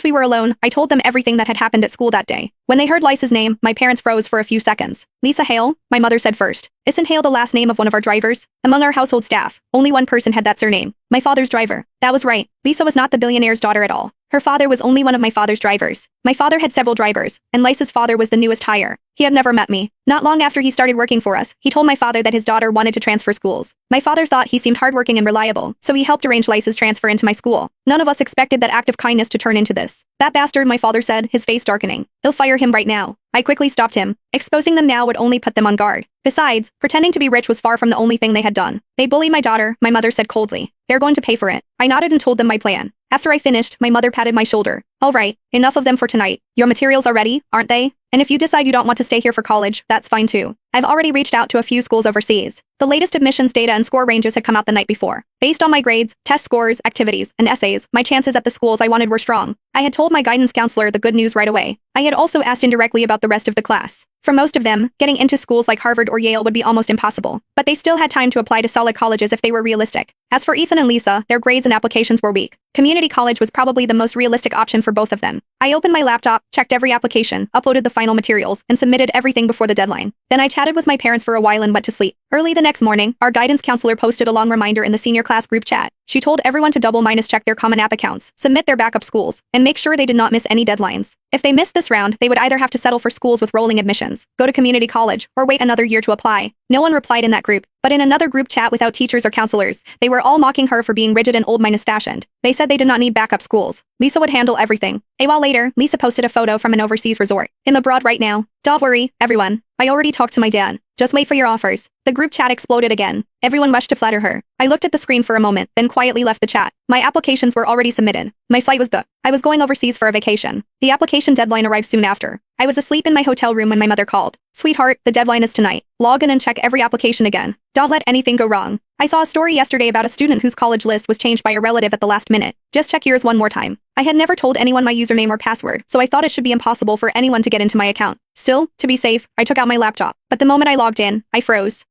Once we were alone, I told them everything that had happened at school that day. When they heard Lisa's name, my parents froze for a few seconds. Lisa Hale? My mother said first. Isn't Hale the last name of one of our drivers? Among our household staff, only one person had that surname. My father's driver. That was right. Lisa was not the billionaire's daughter at all. Her father was only one of my father's drivers. My father had several drivers, and Lisa's father was the newest hire. He had never met me. Not long after he started working for us, he told my father that his daughter wanted to transfer schools. My father thought he seemed hardworking and reliable, so he helped arrange Lisa's transfer into my school. None of us expected that act of kindness to turn into this. That bastard, my father said, his face darkening. They'll fire him right now. I quickly stopped him. Exposing them now would only put them on guard. Besides, pretending to be rich was far from the only thing they had done. They bullied my daughter, my mother said coldly. They're going to pay for it. I nodded and told them my plan. After I finished, my mother patted my shoulder. All right, enough of them for tonight. Your materials are ready, aren't they? And if you decide you don't want to stay here for college, that's fine too. I've already reached out to a few schools overseas. The latest admissions data and score ranges had come out the night before. Based on my grades, test scores, activities, and essays, my chances at the schools I wanted were strong. I had told my guidance counselor the good news right away. I had also asked indirectly about the rest of the class. For most of them, getting into schools like Harvard or Yale would be almost impossible, but they still had time to apply to solid colleges if they were realistic. As for Ethan and Lisa, their grades and applications were weak. Community college was probably the most realistic option for both of them. I opened my laptop, checked every application, uploaded the final materials, and submitted everything before the deadline. Then I chatted with my parents for a while and went to sleep. Early the next morning, our guidance counselor posted a long reminder in the senior class group chat. She told everyone to double-check their Common App accounts, submit their backup schools, and make sure they did not miss any deadlines. If they missed this round, they would either have to settle for schools with rolling admissions, go to community college, or wait another year to apply. No one replied in that group, but in another group chat without teachers or counselors, they were all mocking her for being rigid and old-fashioned. They said they did not need backup schools. Lisa would handle everything. A while later, Lisa posted a photo from an overseas resort. I'm abroad right now. Don't worry, everyone. I already talked to my dad. Just wait for your offers. The group chat exploded again. Everyone rushed to flatter her. I looked at the screen for a moment, then quietly left the chat. My applications were already submitted. My flight was booked. I was going overseas for a vacation. The application deadline arrived soon after. I was asleep in my hotel room when my mother called. Sweetheart, the deadline is tonight. Log in and check every application again. Don't let anything go wrong. I saw a story yesterday about a student whose college list was changed by a relative at the last minute. Just check yours one more time. I had never told anyone my username or password, so I thought it should be impossible for anyone to get into my account. Still, to be safe, I took out my laptop. But the moment I logged in, I froze.